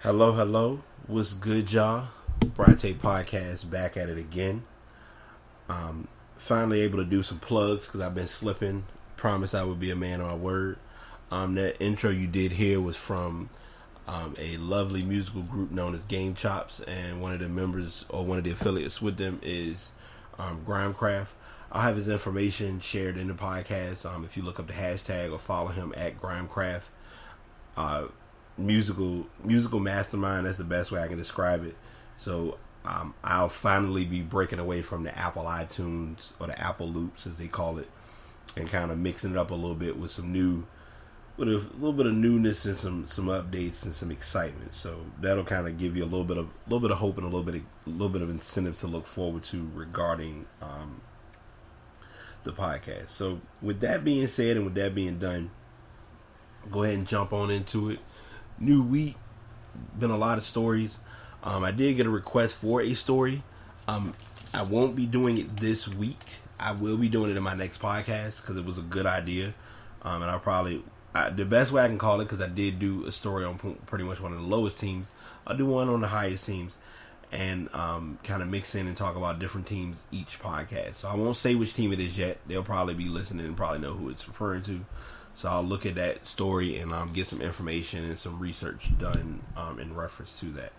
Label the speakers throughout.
Speaker 1: Hello, hello. What's good, y'all? Brate Podcast back at it again. Finally able to do some plugs because I've been slipping. Promised I would be a man of my word. That intro you did here was from a lovely musical group known as Game Chops, and one of the members or one of the affiliates with them is Grimecraft. I'll have his information shared in the podcast. If you look up the hashtag or follow him at Grimecraft. Musical mastermind, that's the best way I can describe it. So I'll finally be breaking away from the Apple iTunes or the Apple Loops as they call it, and kind of mixing it up a little bit with a little bit of newness and some updates and some excitement. So that'll kind of give you a little bit of hope and a little bit of incentive to look forward to regarding the podcast. So with that being said and with that being done, go ahead and jump on into it. New week, been a lot of stories. I did get a request for a story. I won't be doing it this week. I will be doing it in my next podcast because it was a good idea. And I'll probably, the best way I can call it, because I did do a story on pretty much one of the lowest teams, I'll do one on the highest teams and kind of mix in and talk about different teams each podcast. So I won't say which team it is yet. They'll probably be listening and probably know who it's referring to. So I'll look at that story and get some information and some research done in reference to that.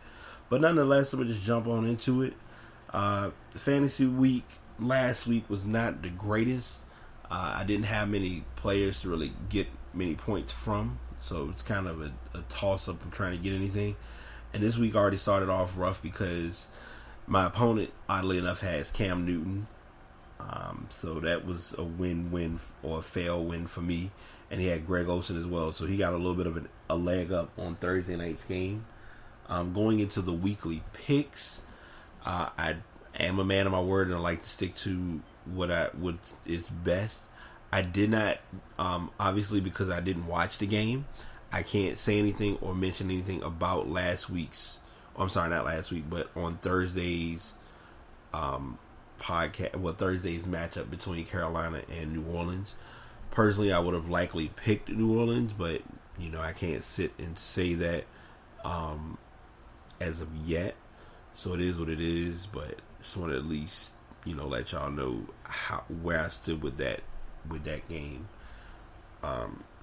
Speaker 1: But nonetheless, I'm going to just jump on into it. Fantasy week last week was not the greatest. I didn't have many players to really get many points from. So it's kind of a toss-up of trying to get anything. And this week already started off rough because my opponent, oddly enough, has Cam Newton. So that was a win-win or a fail win for me. And he had Greg Olsen as well. So he got a little bit of a leg up on Thursday night's game. Going into the weekly picks, I am a man of my word and I like to stick to what is best. I did not, obviously because I didn't watch the game, I can't say anything or mention anything about last week's, I'm sorry, not last week, but on Thursday's podcast, Thursday's matchup between Carolina and New Orleans. Personally, I would have likely picked New Orleans, but I can't sit and say that as of yet. So it is what it is. But just want to at least let y'all know where I stood with that game.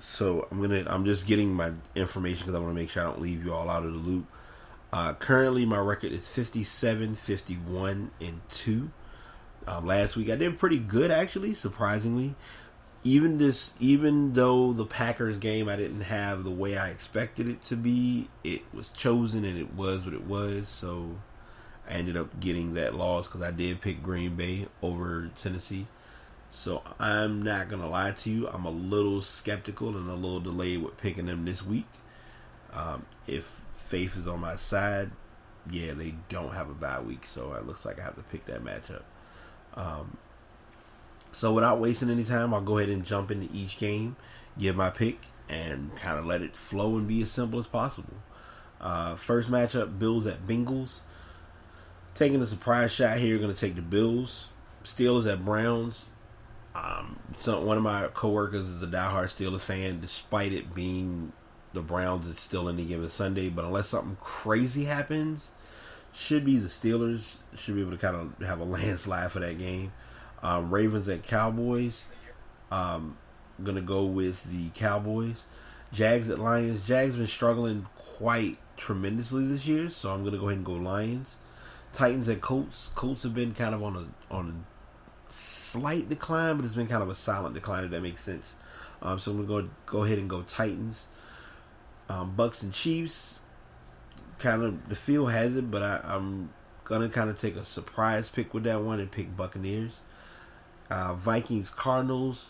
Speaker 1: So I'm just getting my information because I want to make sure I don't leave you all out of the loop. Currently, my record is 57-51-2. Last week I did pretty good, actually, surprisingly. Even though the Packers game I didn't have the way I expected it to be, it was chosen and it was what it was. So I ended up getting that loss because I did pick Green Bay over Tennessee. So I'm not going to lie to you. I'm a little skeptical and a little delayed with picking them this week. If faith is on my side, yeah, they don't have a bye week. So it looks like I have to pick that matchup. So without wasting any time, I'll go ahead and jump into each game, give my pick, and kind of let it flow and be as simple as possible. First matchup, Bills at Bengals. Taking a surprise shot here, going to take the Bills. Steelers at Browns. One of my coworkers is a diehard Steelers fan, despite it being the Browns. It's still any given Sunday, but unless something crazy happens, should be the Steelers. Should be able to kind of have a landslide for that game. Ravens at Cowboys. Gonna go with the Cowboys. Jags at Lions. Jags been struggling quite tremendously this year, so I'm gonna go ahead and go Lions. Titans at Colts. Colts have been kind of on a slight decline, but it's been kind of a silent decline, if that makes sense. So I'm gonna go ahead and go Titans. Bucks and Chiefs. Kind of the feel has it, but I'm gonna kind of take a surprise pick with that one and pick Buccaneers. Vikings Cardinals.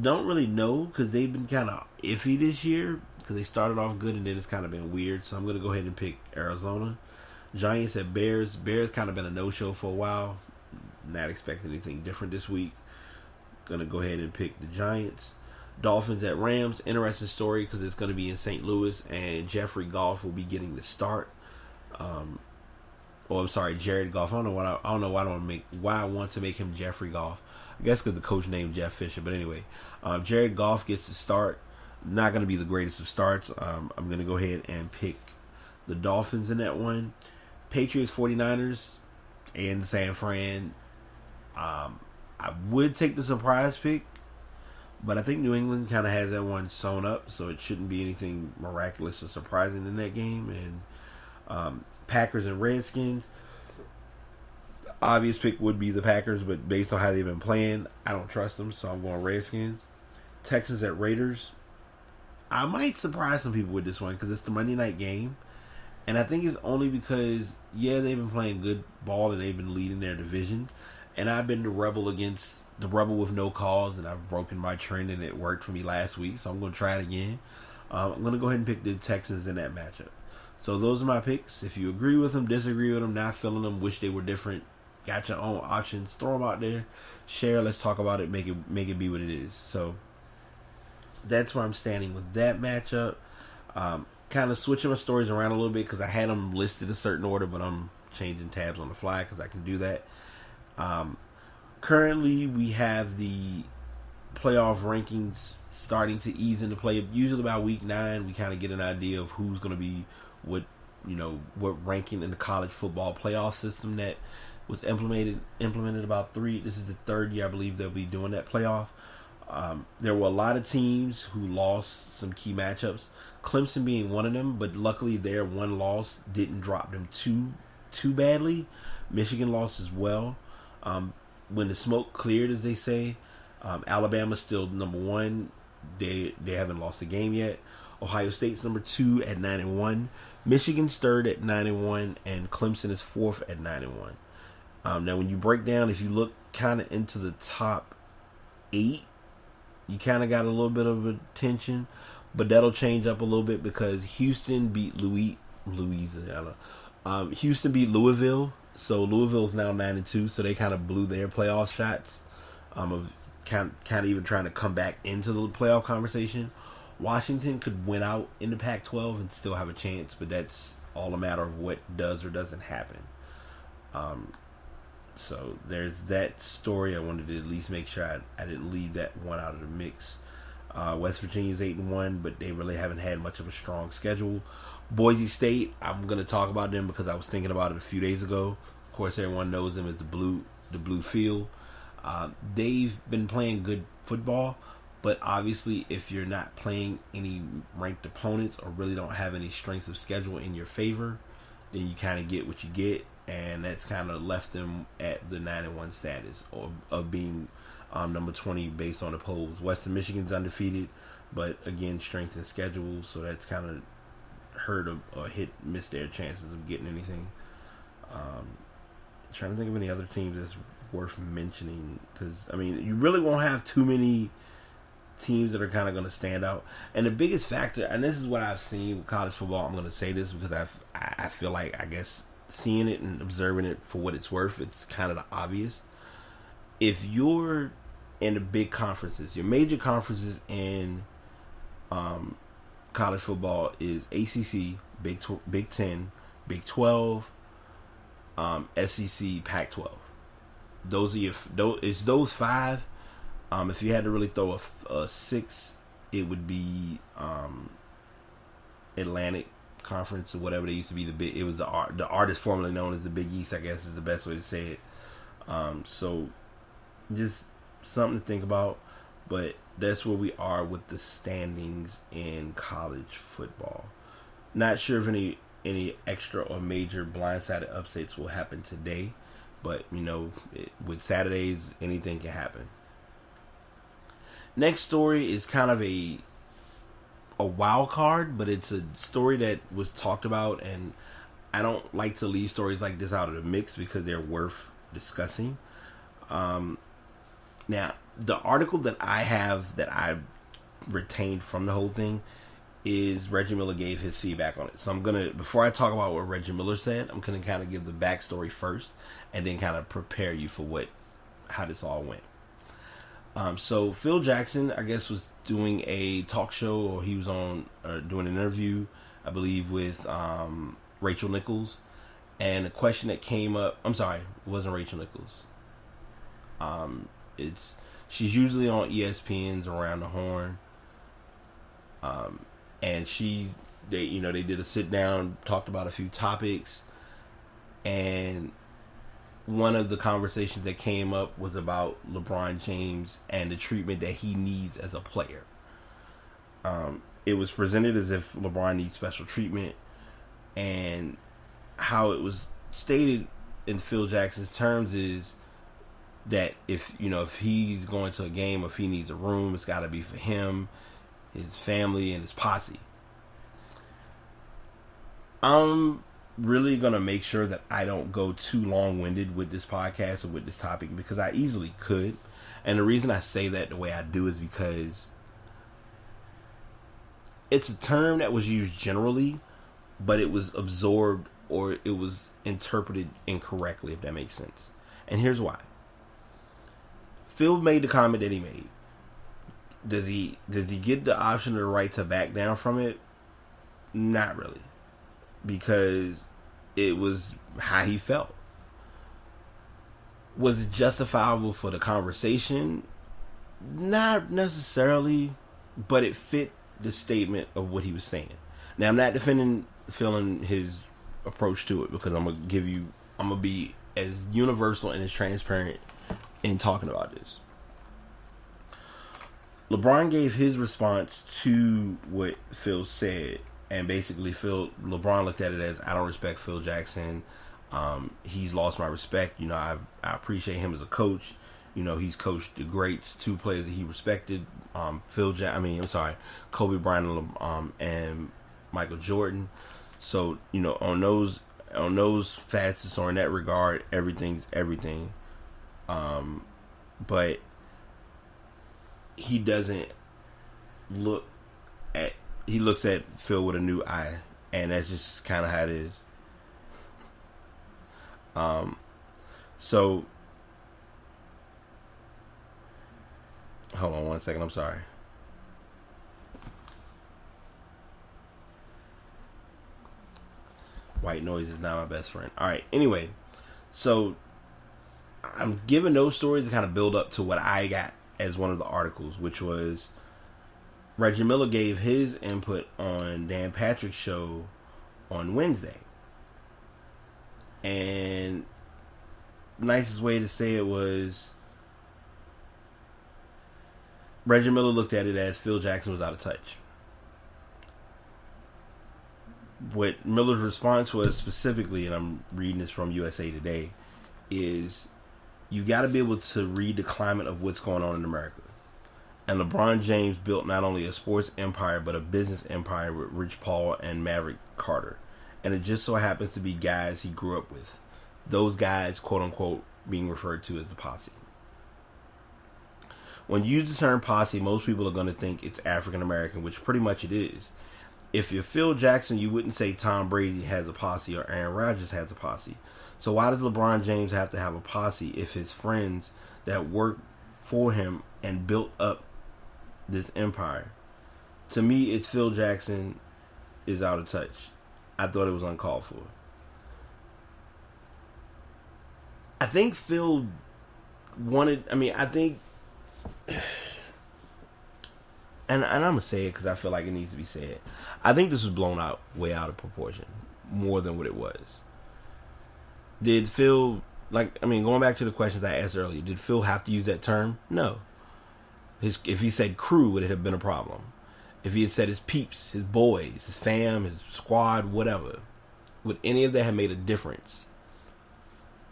Speaker 1: Don't really know because they've been kind of iffy this year because they started off good and then it's kind of been weird. So I'm gonna go ahead and pick Arizona. Giants at Bears. Bears kind of been a no-show for a while. Not expecting anything different this week. Gonna go ahead and pick the Giants. Dolphins at Rams. Interesting story because it's going to be in St. Louis and Jeffrey Goff will be getting the start. Jared Goff. I don't know why I want to make him Jeffrey Goff. I guess because the coach named Jeff Fisher. But anyway, Jared Goff gets to start. Not going to be the greatest of starts. I'm going to go ahead and pick the Dolphins in that one. Patriots, 49ers, and San Fran. I would take the surprise pick, but I think New England kind of has that one sewn up, so it shouldn't be anything miraculous or surprising in that game. And Packers and Redskins. Obvious pick would be the Packers, but based on how they've been playing, I don't trust them, so I'm going Redskins. Texans at Raiders. I might surprise some people with this one because it's the Monday night game, and I think it's only because, yeah, they've been playing good ball and they've been leading their division, and I've been the rebel with no cause, and I've broken my trend, and it worked for me last week, so I'm going to try it again. I'm going to go ahead and pick the Texans in that matchup. So those are my picks. If you agree with them, disagree with them, not feeling them, wish they were different, got your own options, throw them out there, share, let's talk about it, make it be what it is. So that's where I'm standing with that matchup. Kind of switching my stories around a little bit because I had them listed a certain order, but I'm changing tabs on the fly because I can do that. Currently, we have the playoff rankings starting to ease into play. Usually about week 9, we kind of get an idea of who's going to be what ranking in the college football playoff system that was implemented about this is the 3rd year I believe they'll be doing that playoff. There were a lot of teams who lost some key matchups, Clemson being one of them, but luckily their one loss didn't drop them too badly. Michigan lost as well. When the smoke cleared, as they say, Alabama's still number 1. They haven't lost a game yet. Ohio State's number 2 at 9-1. Michigan's 3rd at 9-1, and Clemson is 4th at 9-1. Now, when you break down, if you look kind of into the top 8, you kind of got a little bit of attention, but that'll change up a little bit because Houston beat Louisiana. Houston beat Louisville, so Louisville's now 9-2, so they kind of blew their playoff shots of kind of even trying to come back into the playoff conversation. Washington could win out in the Pac-12 and still have a chance, but that's all a matter of what does or doesn't happen. So there's that story. I wanted to at least make sure I didn't leave that one out of the mix. West Virginia's 8-1, but they really haven't had much of a strong schedule. Boise State, I'm going to talk about them because I was thinking about it a few days ago. Of course, everyone knows them as the blue field. They've been playing good football, but obviously if you're not playing any ranked opponents or really don't have any strength of schedule in your favor, then you kind of get what you get, and that's kind of left them at the 9-1 status of being number 20 based on the polls. Western Michigan's undefeated, but again, strength and schedule, so that's kind of hurt or miss their chances of getting anything. Trying to think of any other teams that's worth mentioning, because I mean, you really won't have too many teams that are kind of going to stand out. And the biggest factor, and this is what I've seen with college football, I'm going to say this because I feel like, I guess, seeing it and observing it for what it's worth, it's kind of the obvious. If you're in the big conferences, your major conferences in college football is ACC, Big 10, Big 12, SEC, Pac-12. It's those 5. If you had to really throw a 6, it would be Atlantic Conference or whatever they used to be. It was the artist formerly known as the Big East, I guess is the best way to say it. So just something to think about. But that's where we are with the standings in college football. Not sure if any extra or major blindsided upsets will happen today, but with Saturdays, anything can happen. Next story is kind of a wild card, but it's a story that was talked about, and I don't like to leave stories like this out of the mix because they're worth discussing. Now, the article that I retained from the whole thing is Reggie Miller gave his feedback on it. So before I talk about what Reggie Miller said, I'm gonna kind of give the backstory first, and then kind of prepare you for how this all went. So Phil Jackson, I guess, was doing a talk show, or he was doing an interview, I believe, with Rachel Nichols, and a question that came up. I'm sorry, it wasn't Rachel Nichols. She's usually on ESPN's Around the Horn, and she they did a sit down, talked about a few topics, and one of the conversations that came up was about LeBron James and the treatment that he needs as a player. It was presented as if LeBron needs special treatment, and how it was stated in Phil Jackson's terms is that if he's going to a game, if he needs a room, it's got to be for him, his family, and his posse. I'm really going to make sure that I don't go too long-winded with this podcast or with this topic, because I easily could. And the reason I say that the way I do is because it's a term that was used generally, but it was absorbed or it was interpreted incorrectly, if that makes sense. And here's why. Phil made the comment that he made. Does he get the option or the right to back down from it? Not really. Because it was how he felt. Was it justifiable for the conversation? Not necessarily, but it fit the statement of what he was saying. Now, I'm not defending Phil and his approach to it, because I'm gonna be as universal and as transparent in talking about this. LeBron gave his response to what Phil said, and basically LeBron looked at it as, I don't respect Phil Jackson. He's lost my respect. I appreciate him as a coach. He's coached the greats, two players that he respected. Kobe Bryant and Michael Jordan. So, on those facets or in that regard, everything's everything. But he doesn't he looks at Phil with a new eye, and that's just kind of how it is. So hold on one second, I'm sorry. White noise is not my best friend. Alright, anyway, so I'm giving those stories to kind of build up to what I got as one of the articles, which was Reggie Miller gave his input on Dan Patrick's show on Wednesday. And the nicest way to say it was, Reggie Miller looked at it as Phil Jackson was out of touch. What Miller's response was specifically, and I'm reading this from USA Today, is you got to be able to read the climate of what's going on in America. And LeBron James built not only a sports empire, but a business empire with Rich Paul and Maverick Carter. And it just so happens to be guys he grew up with. Those guys, quote unquote, being referred to as the posse. When you use the term posse, most people are going to think it's African American, which pretty much it is. If you're Phil Jackson, you wouldn't say Tom Brady has a posse or Aaron Rodgers has a posse. So why does LeBron James have to have a posse if his friends that work for him and built up this empire? To me, it's Phil Jackson is out of touch. I thought it was uncalled for. I think Phil wanted, and I'm going to say it because I feel like it needs to be said. I think this was blown out, way out of proportion, more than what it was. Did Phil, going back to the questions I asked earlier, did Phil have to use that term? No. If he said crew, would it have been a problem? If he had said his peeps, his boys, his fam, his squad, whatever, would any of that have made a difference?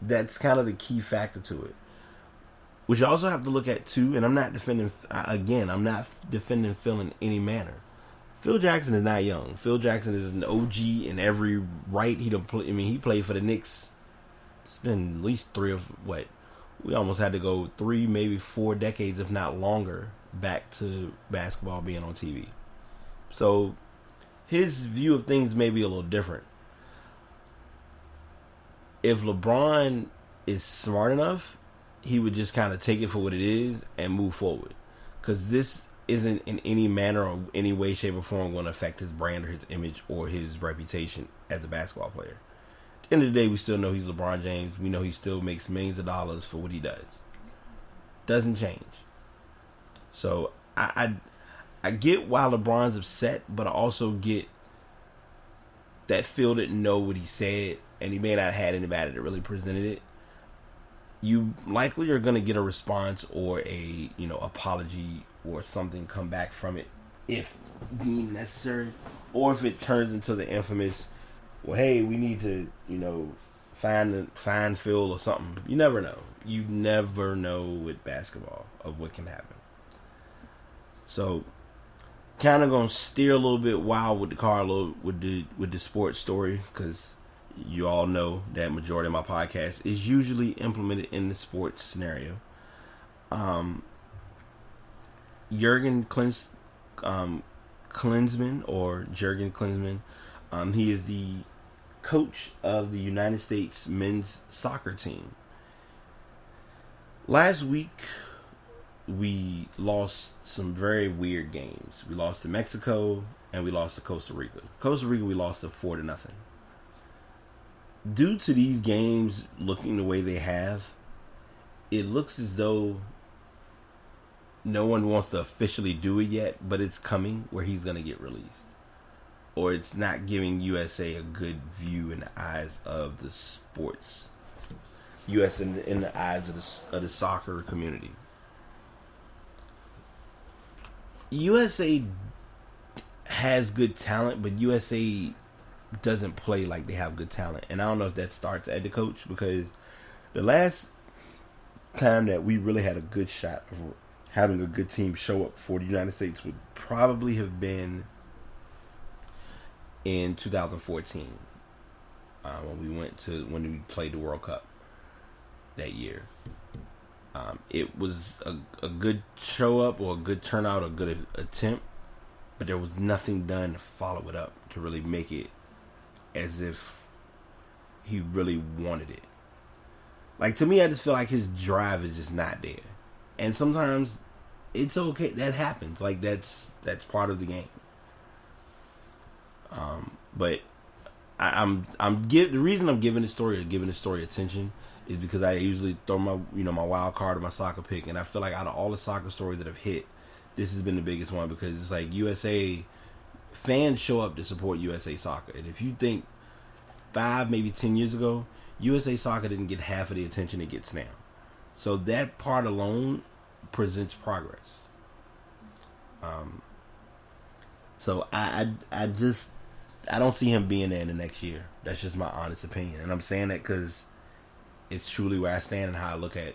Speaker 1: That's kind of the key factor to it. Which you also have to look at too, and I'm not defending Phil in any manner. Phil Jackson is not young. Phil Jackson is an OG in every right. He played for the Knicks. It's been at least we almost had to go 3, maybe 4 decades, if not longer, back to basketball being on TV. So his view of things may be a little different. If LeBron is smart enough, he would just kind of take it for what it is and move forward. Because this isn't in any manner or any way, shape, or form going to affect his brand or his image or his reputation as a basketball player. At the end of the day, we still know he's LeBron James. We know he still makes millions of dollars for what he does. Doesn't change. So I get why LeBron's upset, but I also get that Phil didn't know what he said, and he may not have had anybody that really presented it, you likely are going to get a response or a apology or something come back from it if deemed necessary, or if it turns into the infamous, well, hey, we need to find Phil or something. You never know. You never know with basketball of what can happen. So, kind of gonna steer a little bit wild with the car, with the sports story, because you all know that majority of my podcast is usually implemented in the sports scenario. Jurgen Klinsmann, or Jurgen Klinsmann, he is the coach of the United States men's soccer team. Last week, we lost some very weird games. We lost to Mexico and we lost to Costa Rica. Costa Rica, we lost to 4-0. Due to these games looking the way they have, it looks as though no one wants to officially do it yet, but it's coming where he's going to get released. Or it's not giving USA a good view in the eyes of the sports. US in the eyes of the soccer community. USA has good talent, but USA doesn't play like they have good talent. And I don't know if that starts at the coach, because the last time that we really had a good shot of having a good team show up for the United States would probably have been in 2014, when we played the World Cup that year. It was a good show up, or a good turnout, a good attempt, but there was nothing done to follow it up to really make it as if he really wanted it. Like, to me, I just feel like his drive is just not there. And sometimes it's okay. That happens. Like, that's part of the game. But the reason I'm giving this story attention is because I usually throw my wild card or my soccer pick, and I feel like out of all the soccer stories that have hit, this has been the biggest one, because it's like USA fans show up to support USA Soccer. And if you think 5, maybe 10 years ago, USA Soccer didn't get half of the attention it gets now. So that part alone presents progress. So I don't see him being there in the next year. That's just my honest opinion. And I'm saying that because it's truly where I stand and how I look at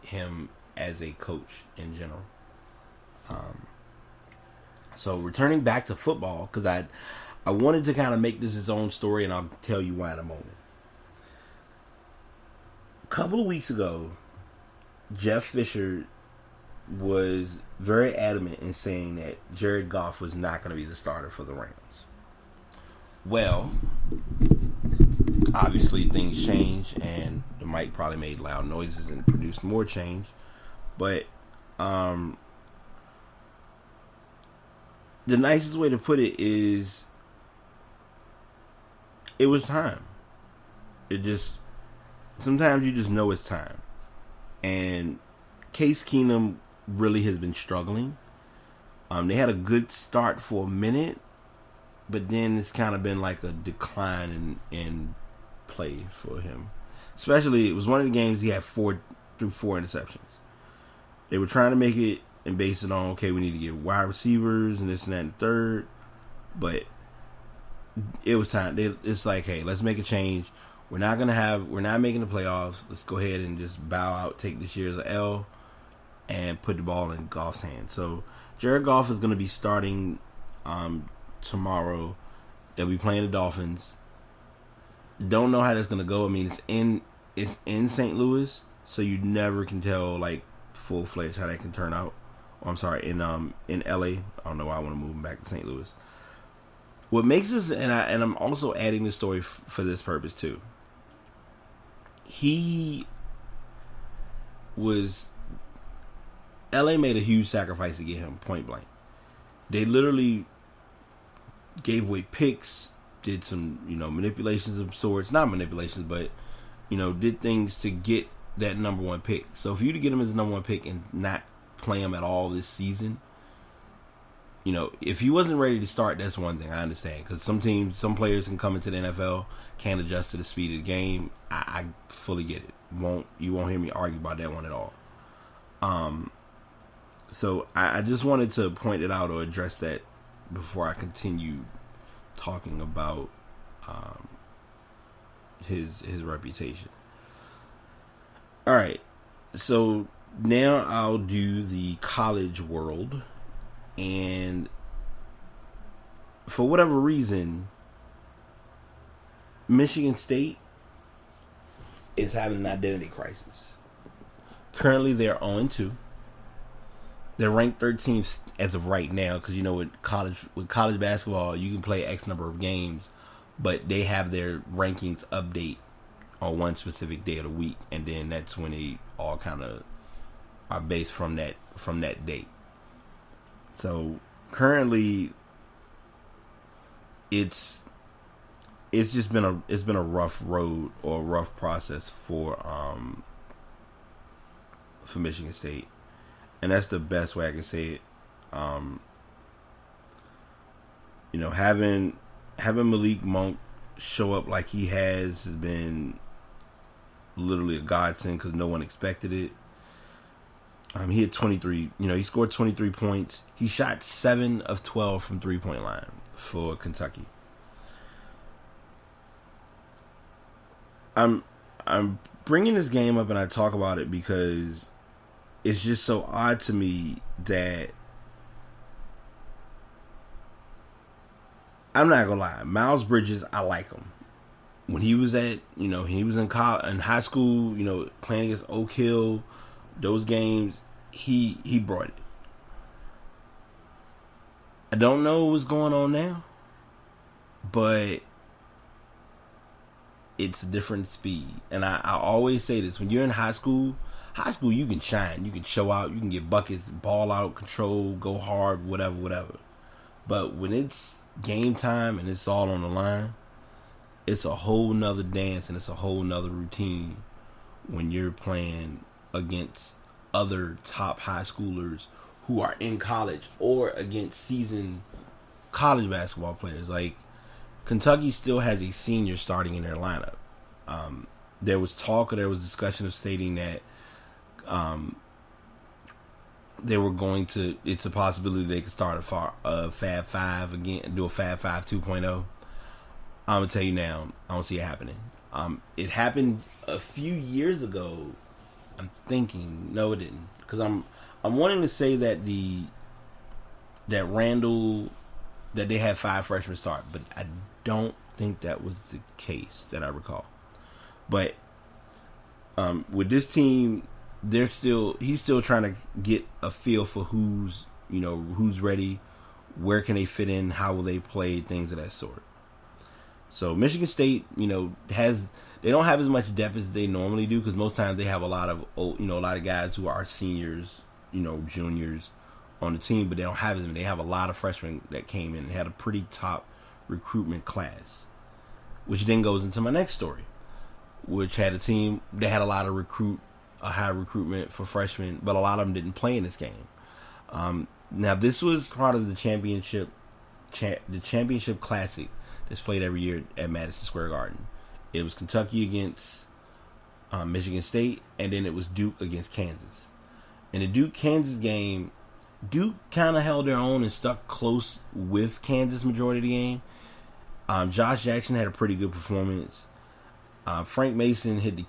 Speaker 1: him as a coach in general. So returning back to football, because I wanted to kind of make this its own story, and I'll tell you why in a moment. A couple of weeks ago, Jeff Fisher was very adamant in saying that Jared Goff was not going to be the starter for the Rams. Well, obviously things change, and the mic probably made loud noises and produced more change. But the nicest way to put it is, it was time. Sometimes you just know it's time. And Case Keenum really has been struggling. They had a good start for a minute, but then it's kind of been like a decline in play for him. Especially, it was one of the games he had 4 interceptions. They were trying to make it and base it on, okay, we need to get wide receivers and this and that and third. But it was time. It's like, hey, let's make a change. We're not making the playoffs. Let's go ahead and just bow out, take this year's L, and put the ball in Goff's hands. So Jared Goff is going to be starting tomorrow. They'll be playing the Dolphins. Don't know how that's going to go. I mean, it's in St. Louis, so you never can tell, like, full-fledged how that can turn out. Oh, I'm sorry, in LA. I don't know why I want to move him back to St. Louis. What makes this, and I'm also adding this story for this purpose too. LA made a huge sacrifice to get him, point blank. They literally gave away picks, did some, manipulations of sorts. Not manipulations, but, did things to get that number 1 pick. So for you to get him as the number 1 pick and not play him at all this season, if he wasn't ready to start, that's one thing I understand, because some players can come into the NFL, can't adjust to the speed of the game. I fully get it. You won't hear me argue about that one at all. So I just wanted to point it out or address that before I continue talking about his reputation. All right, so now I'll do the college world, and for whatever reason, Michigan State is having an identity crisis. Currently, they're 0-2. They're ranked 13th as of right now, because with college basketball, you can play X number of games, but they have their rankings update on one specific day of the week, and then that's when they all kind of are based from that date. So currently, it's been a rough road or a rough process for Michigan State. And that's the best way I can say it. Having Malik Monk show up like he has been literally a godsend, because no one expected it. He had 23. He scored 23 points. He shot 7 of 12 from 3-point line for Kentucky. I'm bringing this game up and I talk about it because it's just so odd to me that, I'm not gonna lie, Miles Bridges, I like him. When he was he was in high school, playing against Oak Hill, those games, he brought it. I don't know what's going on now, but it's a different speed. And I always say this: when you're in high school, you can shine, you can show out, you can get buckets, ball out, control, go hard, whatever. But when it's game time and it's all on the line, it's a whole nother dance and it's a whole nother routine when you're playing against other top high schoolers who are in college, or against seasoned college basketball players. Like, Kentucky still has a senior starting in their lineup. There was discussion of stating that they were going to, it's a possibility they could start a Fab 5 again, do a Fab 5 2.0. I'm going to tell you now, I don't see it happening. It happened a few years ago. I'm thinking, no, it didn't. Because I'm wanting to say that Randall, that they had 5 freshmen start, but I don't think that was the case that I recall. But with this team, he's still trying to get a feel for who's ready, where can they fit in, how will they play, things of that sort. So Michigan State, they don't have as much depth as they normally do, because most times they have a lot of guys who are seniors, juniors on the team, but they don't have them. They have a lot of freshmen that came in and had a pretty top recruitment class, which then goes into my next story, which had a team that had a high recruitment for freshmen, but a lot of them didn't play in this game. Now this was part of the championship classic that's played every year at Madison Square Garden. It was Kentucky against Michigan State, and then it was Duke against Kansas. In the Duke-Kansas game, Duke kind of held their own and stuck close with Kansas majority of the game. Josh Jackson had a pretty good performance. Frank Mason hit the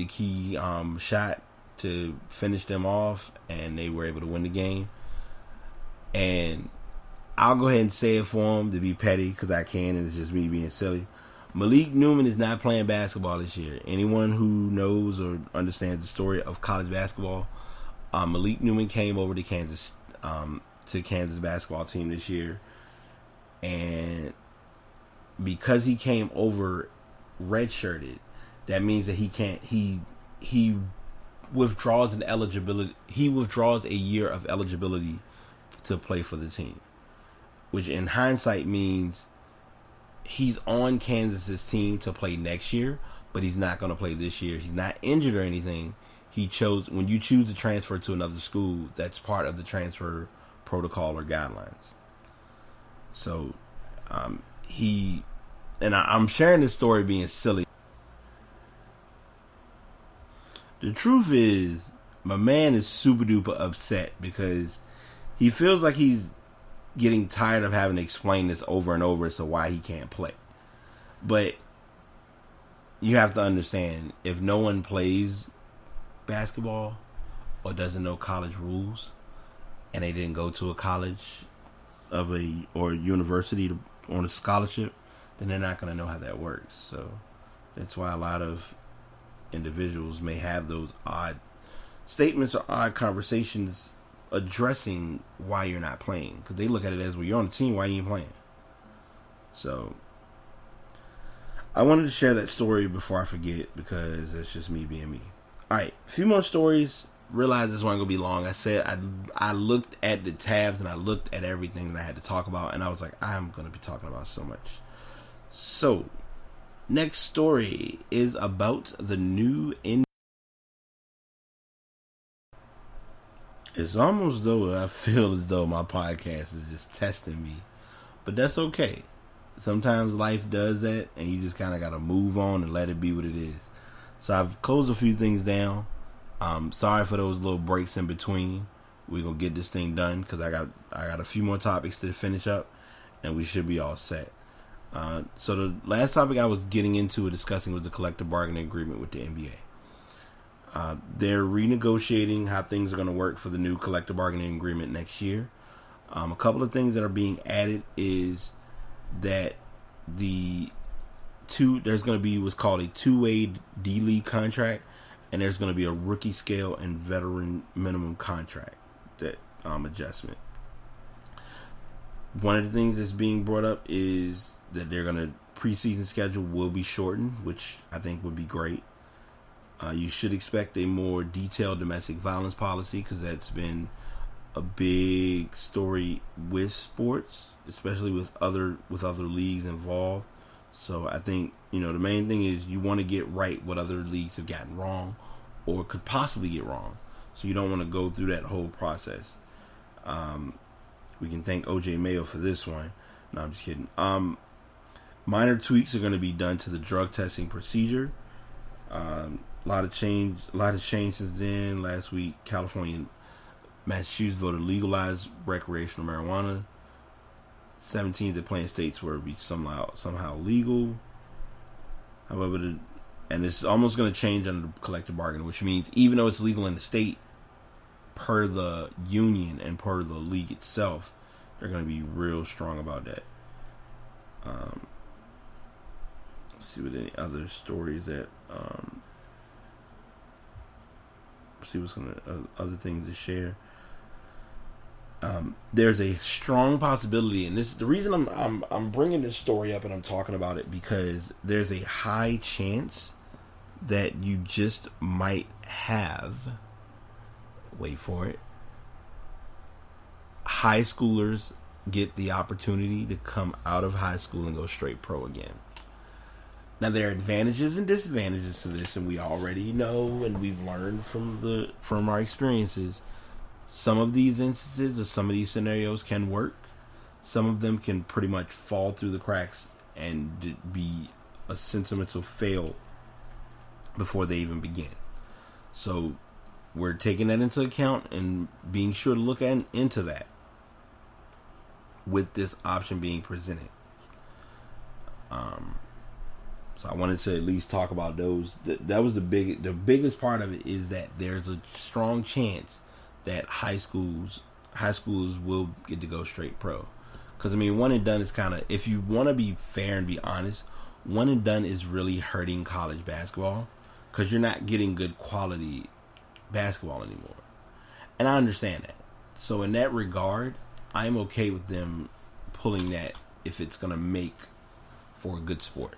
Speaker 1: key shot to finish them off, and they were able to win the game. And I'll go ahead and say it for him to be petty, because I can, and it's just me being silly. Malik Newman is not playing basketball this year. Anyone who knows or understands the story of college basketball, Malik Newman came over to Kansas basketball team this year, and because he came over redshirted, that means that he withdraws a year of eligibility to play for the team, which in hindsight means he's on Kansas's team to play next year, but he's not going to play this year. He's not injured or anything. When you choose to transfer to another school, that's part of the transfer protocol or guidelines. So I'm sharing this story being silly. The truth is, my man is super duper upset because he feels like he's getting tired of having to explain this over and over as to why he can't play. But you have to understand, if no one plays basketball or doesn't know college rules, and they didn't go to a college or university on a scholarship, then they're not going to know how that works. So that's why a lot of individuals may have those odd statements or odd conversations addressing why you're not playing, because they look at it as, well, you're on the team, why you ain't playing? So I wanted to share that story before I forget, because that's just me being me. Alright, a few more stories. Realize this wasn't going to be long. I said I looked at the tabs and I looked at everything that I had to talk about, and I was like, I'm going to be talking about so much. So next story is about the new It's almost though I feel as though my podcast is just testing me, but that's okay. Sometimes life does that, and you just kind of got to move on and let it be what it is. So I've closed a few things down. Sorry for those little breaks in between. We're gonna get this thing done because I got a few more topics to finish up, and we should be all set. So the last topic I was getting into and discussing was the collective bargaining agreement with the NBA. They're renegotiating how things are going to work for the new collective bargaining agreement next year. A couple of things that are being added is that there's going to be what's called a two-way D-League contract, and there's going to be a rookie scale and veteran minimum contract adjustment. One of the things that's being brought up is that preseason schedule will be shortened, which I think would be great. You should expect a more detailed domestic violence policy, because that's been a big story with sports, especially with other leagues involved. So I think, the main thing is you want to get right what other leagues have gotten wrong or could possibly get wrong. So you don't want to go through that whole process. We can thank OJ Mayo for this one. No, I'm just kidding. Minor tweaks are going to be done to the drug testing procedure. A lot of change since then. Last week, California and Massachusetts voted to legalize recreational marijuana. 17 of the planned states were be somehow legal. However, and it's almost going to change under the collective bargaining, which means even though it's legal in the state, per the union and per the league itself, they're going to be real strong about that. Let's see what any other stories that see what's other things to share. There's a strong possibility, and this the reason I'm bringing this story up and I'm talking about it, because there's a high chance that you just might have, wait for it, high schoolers get the opportunity to come out of high school and go straight pro again. Now, there are advantages and disadvantages to this, and we already know, and we've learned from our experiences. Some of these instances or some of these scenarios can work. Some of them can pretty much fall through the cracks and be a sentimental fail before they even begin. So we're taking that into account and being sure to look into that with this option being presented. So I wanted to at least talk about those. That was the biggest part of it, is that there's a strong chance that high schools will get to go straight pro. Because, one and done is kind of, if you want to be fair and be honest, one and done is really hurting college basketball, because you're not getting good quality basketball anymore. And I understand that. So in that regard, I'm okay with them pulling that if it's going to make for a good sport.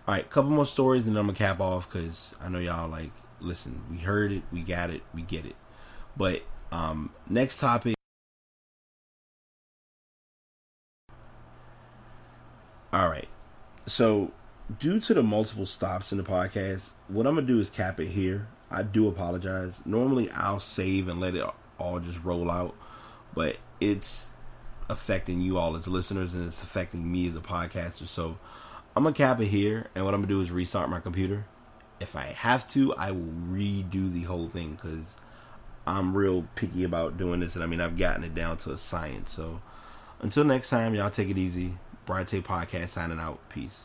Speaker 1: Alright, couple more stories and then I'm going to cap off, because I know y'all like, listen, we heard it, we got it, we get it. But next topic. Alright, so due to the multiple stops in the podcast, what I'm going to do is cap it here. I do apologize. Normally I'll save and let it all just roll out, but it's affecting you all as listeners, and it's affecting me as a podcaster. So I'm gonna cap it here, and what I'm gonna do is restart my computer. If I have to, I will redo the whole thing because I'm real picky about doing this, and I mean I've gotten it down to a science. So until next time, y'all take it easy. Brian Tay Podcast signing out. Peace.